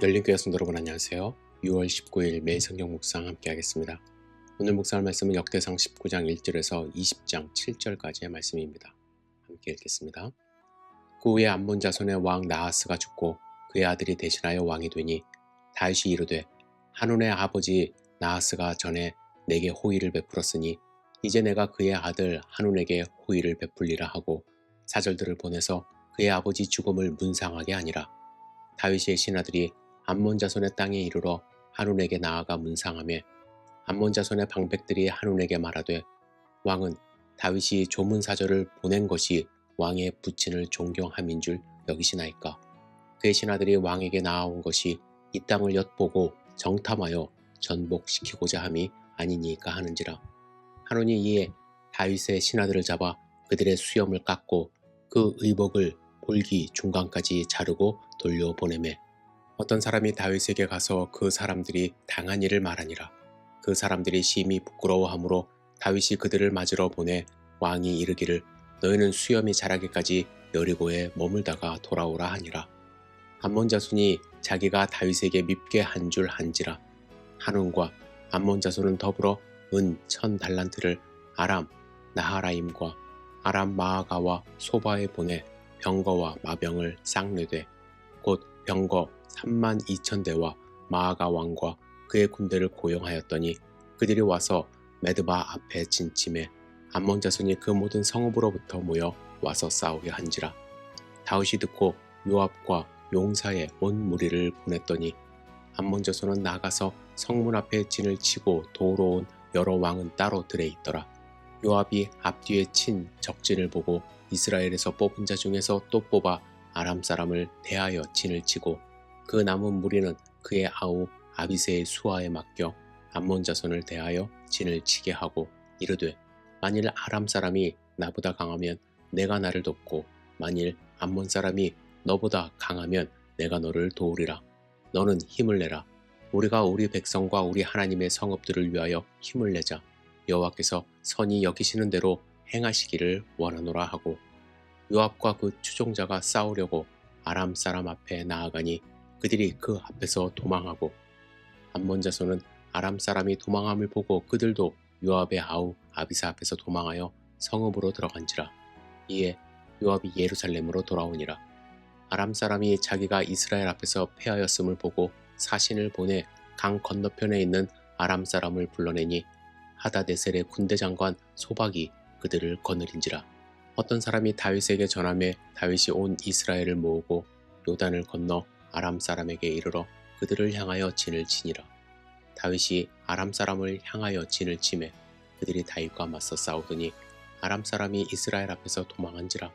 열린교회 성도 여러분 안녕하세요. 6월 19일 매일 성경 묵상 함께 하겠습니다. 오늘 묵상할 말씀은 역대상 19장 1절에서 20장 7절까지의 말씀입니다. 함께 읽겠습니다. 그 후에 암몬 자손의 왕 나하스가 죽고 그의 아들이 대신하여 왕이 되니 다윗이 이르되 한온의 아버지 나하스가 전에 내게 호의를 베풀었으니 이제 내가 그의 아들 한온에게 호의를 베풀리라 하고 사절들을 보내서 그의 아버지 죽음을 문상하게 하니라. 다윗의 신하들이 암몬 자손의 땅에 이르러 한온에게 나아가 문상하며 암몬 자손의 방백들이 한온에게 말하되 왕은 다윗이 조문사절을 보낸 것이 왕의 부친을 존경함인 줄 여기시나이까. 그의 신하들이 왕에게 나아온 것이 이 땅을 엿보고 정탐하여 전복시키고자 함이 아니니까 하는지라. 한온이 이에 다윗의 신하들을 잡아 그들의 수염을 깎고 그 의복을 볼기 중간까지 자르고 돌려보내매 어떤 사람이 다윗에게 가서 그 사람들이 당한 일을 말하니라. 그 사람들이 심히 부끄러워하므로 다윗이 그들을 맞으러 보내 왕이 이르기를 너희는 수염이 자라기까지 여리고에 머물다가 돌아오라 하니라. 암몬 자손이 자기가 다윗에게 밉게 한 줄 한지라. 한온과 암몬 자손은 더불어 은 1000달란트를 아람 나하라임과 아람 마아가와 소바에 보내 병거와 마병을 쌍내되 곧 병거 32,000대와 마아가 왕과 그의 군대를 고용하였더니 그들이 와서 메드바 앞에 진침해 암몬 자손이 그 모든 성읍으로부터 모여 와서 싸우게 한지라. 다윗이 듣고 요압과 용사의 온 무리를 보냈더니 암몬 자손은 나가서 성문 앞에 진을 치고 도우러 온 여러 왕은 따로 들에 있더라. 요압이 앞뒤에 친 적진을 보고 이스라엘에서 뽑은 자 중에서 또 뽑아 아람 사람을 대하여 진을 치고 그 남은 무리는 그의 아우 아비새의 수하에 맡겨 암몬 자손을 대하여 진을 치게 하고 이르되 만일 아람 사람이 나보다 강하면 내가 나를 돕고 만일 암몬 사람이 너보다 강하면 내가 너를 도우리라. 너는 힘을 내라. 우리가 우리 백성과 우리 하나님의 성읍들을 위하여 힘을 내자. 여호와께서 선히 여기시는 대로 행하시기를 원하노라 하고 요압과 그 추종자가 싸우려고 아람 사람 앞에 나아가니 그들이 그 앞에서 도망하고 암몬 자손은 아람 사람이 도망함을 보고 그들도 요압의 아우 아비사 앞에서 도망하여 성읍으로 들어간지라. 이에 요압이 예루살렘으로 돌아오니라. 아람 사람이 자기가 이스라엘 앞에서 패하였음을 보고 사신을 보내 강 건너편에 있는 아람 사람을 불러내니 하다데셀의 군대 장관 소박이 그들을 거느린지라. 어떤 사람이 다윗에게 전하매 다윗이 온 이스라엘을 모으고 요단을 건너 아람 사람에게 이르러 그들을 향하여 진을 치니라. 다윗이 아람 사람을 향하여 진을 치매 그들이 다윗과 맞서 싸우더니 아람 사람이 이스라엘 앞에서 도망한지라.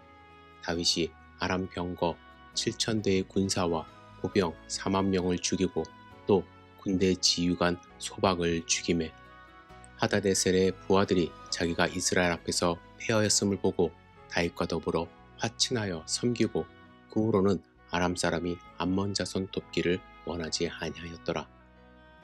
다윗이 아람 병거 7,000대의 군사와 보병 40,000명을 죽이고 또 군대 지휘관 소박을 죽이매 하다데셀의 부하들이 자기가 이스라엘 앞에서 패하였음을 보고 다윗과 더불어 화친하여 섬기고 그 후로는 아람 사람이 암몬 자손 돕기를 원하지 아니하였더라.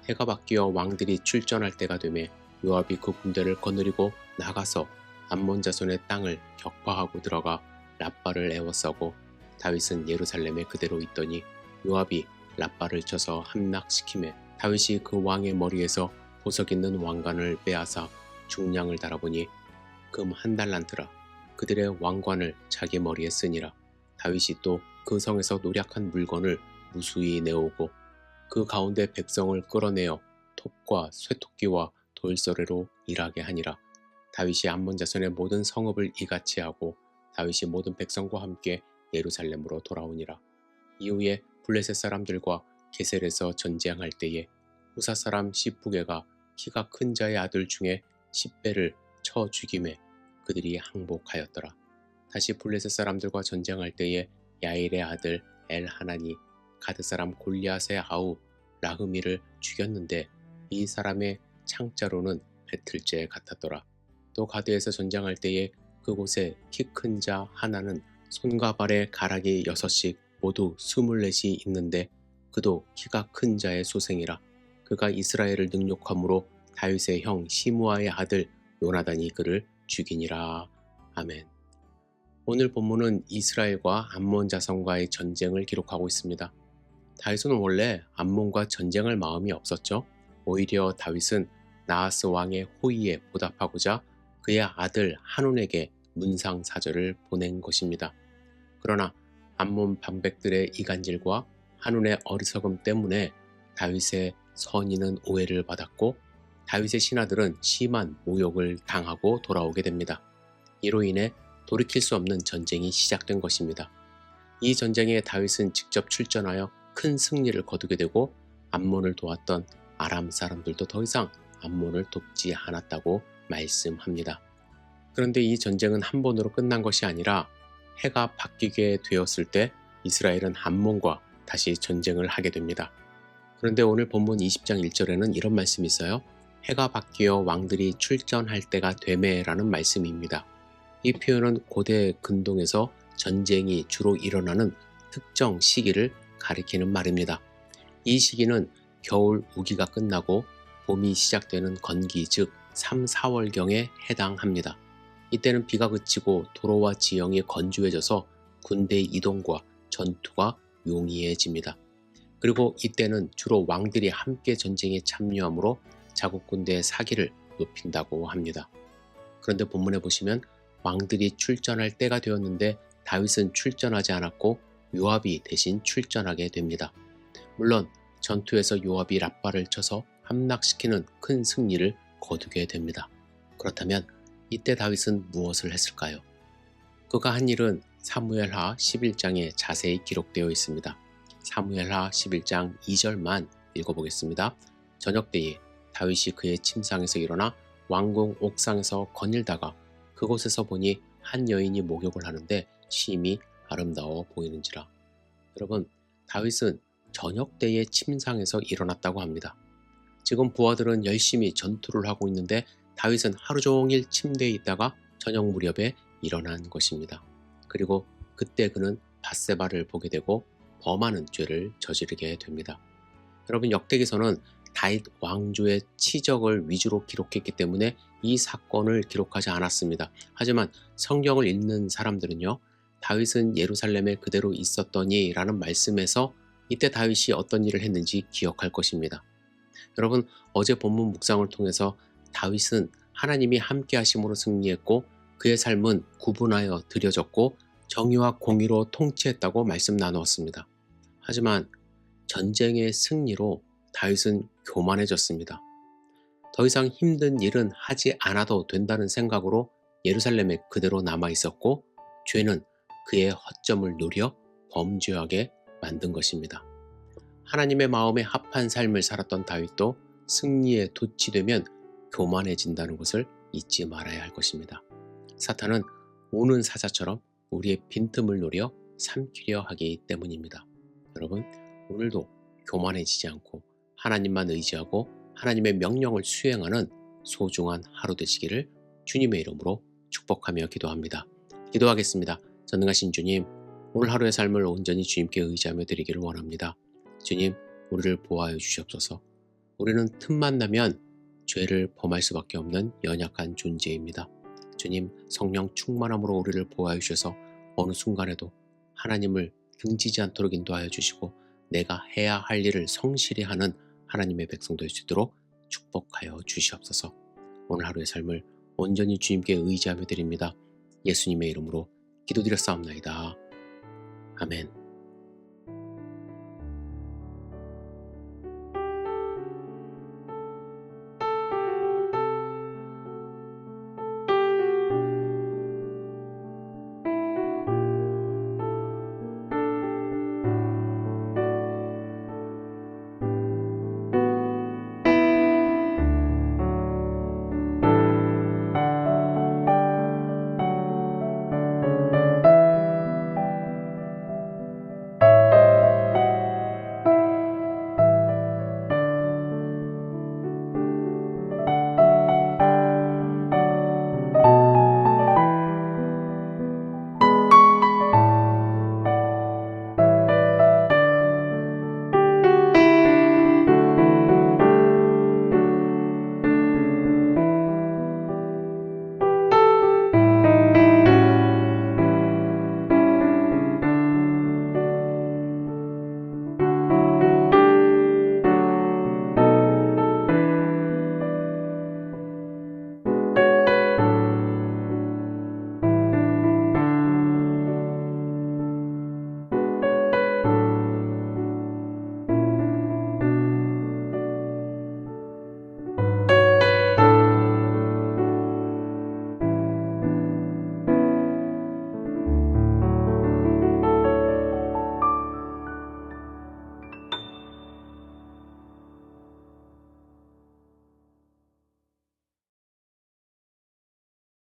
해가 바뀌어 왕들이 출전할 때가 되매 요압이 그 군대를 거느리고 나가서 암몬 자손의 땅을 격파하고 들어가 랍바를 에워싸고 다윗은 예루살렘에 그대로 있더니 요압이 랍바를 쳐서 함락시키매 다윗이 그 왕의 머리에서 보석 있는 왕관을 빼앗아 중량을 달아보니 금 1달란트라. 그들의 왕관을 자기 머리에 쓰니라. 다윗이 또 그 성에서 노략한 물건을 무수히 내오고 그 가운데 백성을 끌어내어 톱과 쇠토끼와 돌서래로 일하게 하니라. 다윗이 암몬 자손의 모든 성읍을 이같이 하고 다윗이 모든 백성과 함께 예루살렘으로 돌아오니라. 이후에 블레셋 사람들과 게셀에서 전쟁할 때에 후사 사람 시브게가 키가 큰 자의 아들 중에 10배를 쳐 죽임에 그들이 항복하였더라. 다시 블레셋 사람들과 전쟁할 때에 야일의 아들 엘하나니 가드 사람 골리앗의 아우 라흐미를 죽였는데 이 사람의 창자로는 배틀죄 같았더라. 또 가드에서 전쟁할 때에 그곳에 키 큰 자 하나는 손과 발에 가락이 6씩 모두 24이 있는데 그도 키가 큰 자의 소생이라. 그가 이스라엘을 능욕함으로 다윗의 형 시므아의 아들 요나단이 그를 죽이니라. 아멘. 오늘 본문은 이스라엘과 암몬 자손과의 전쟁을 기록하고 있습니다. 다윗은 원래 암몬과 전쟁할 마음이 없었죠. 오히려 다윗은 나하스 왕의 호의에 보답하고자 그의 아들 한온에게 문상 사절을 보낸 것입니다. 그러나 암몬 방백들의 이간질과 한온의 어리석음 때문에 다윗의 선의는 오해를 받았고 다윗의 신하들은 심한 모욕을 당하고 돌아오게 됩니다. 이로 인해 돌이킬 수 없는 전쟁이 시작된 것입니다. 이 전쟁에 다윗은 직접 출전하여 큰 승리를 거두게 되고 암몬을 도왔던 아람 사람들도 더 이상 암몬을 돕지 않았다고 말씀합니다. 그런데 이 전쟁은 한 번으로 끝난 것이 아니라 해가 바뀌게 되었을 때 이스라엘은 암몬과 다시 전쟁을 하게 됩니다. 그런데 오늘 본문 20장 1절에는 이런 말씀이 있어요. 해가 바뀌어 왕들이 출전할 때가 되매라는 말씀입니다. 이 표현은 고대 근동에서 전쟁이 주로 일어나는 특정 시기를 가리키는 말입니다. 이 시기는 겨울 우기가 끝나고 봄이 시작되는 건기 즉 3, 4월경에 해당합니다. 이때는 비가 그치고 도로와 지형이 건조해져서 군대 이동과 전투가 용이해집니다. 그리고 이때는 주로 왕들이 함께 전쟁에 참여하므로 자국 군대의 사기를 높인다고 합니다. 그런데 본문에 보시면 왕들이 출전할 때가 되었는데 다윗은 출전하지 않았고 요압이 대신 출전하게 됩니다. 물론 전투에서 요압이 랍바를 쳐서 함락시키는 큰 승리를 거두게 됩니다. 그렇다면 이때 다윗은 무엇을 했을까요? 그가 한 일은 사무엘하 11장에 자세히 기록되어 있습니다. 사무엘하 11장 2절만 읽어보겠습니다. 저녁때에 다윗이 그의 침상에서 일어나 왕궁 옥상에서 거닐다가 그곳에서 보니 한 여인이 목욕을 하는데 심히 아름다워 보이는지라. 여러분, 다윗은 저녁때에 침상에서 일어났다고 합니다. 지금 부하들은 열심히 전투를 하고 있는데 다윗은 하루 종일 침대에 있다가 저녁 무렵에 일어난 것입니다. 그리고 그때 그는 밧세바를 보게 되고 범하는 죄를 저지르게 됩니다. 여러분, 역대기서는 다윗 왕조의 치적을 위주로 기록했기 때문에 이 사건을 기록하지 않았습니다. 하지만 성경을 읽는 사람들은요, 다윗은 예루살렘에 그대로 있었더니 라는 말씀에서 이때 다윗이 어떤 일을 했는지 기억할 것입니다. 여러분, 어제 본문 묵상을 통해서 다윗은 하나님이 함께 하심으로 승리했고 그의 삶은 구분하여 드려졌고 정의와 공의로 통치했다고 말씀 나누었습니다. 하지만 전쟁의 승리로 다윗은 교만해졌습니다. 더 이상 힘든 일은 하지 않아도 된다는 생각으로 예루살렘에 그대로 남아 있었고 죄는 그의 허점을 노려 범죄하게 만든 것입니다. 하나님의 마음에 합한 삶을 살았던 다윗도 승리에 도취되면 교만해진다는 것을 잊지 말아야 할 것입니다. 사탄은 우는 사자처럼 우리의 빈틈을 노려 삼키려 하기 때문입니다. 여러분, 오늘도 교만해지지 않고 하나님만 의지하고 하나님의 명령을 수행하는 소중한 하루 되시기를 주님의 이름으로 축복하며 기도합니다. 기도하겠습니다. 전능하신 주님, 오늘 하루의 삶을 온전히 주님께 의지하며 드리기를 원합니다. 주님, 우리를 보호하여 주시옵소서. 우리는 틈만 나면 죄를 범할 수밖에 없는 연약한 존재입니다. 주님, 성령 충만함으로 우리를 보호하여 주셔서 어느 순간에도 하나님을 등지지 않도록 인도하여 주시고 내가 해야 할 일을 성실히 하는 하나님의 백성 될 수 있도록 축복하여 주시옵소서. 오늘 하루의 삶을 온전히 주님께 의지하며 드립니다. 예수님의 이름으로 기도드렸사옵나이다. 아멘.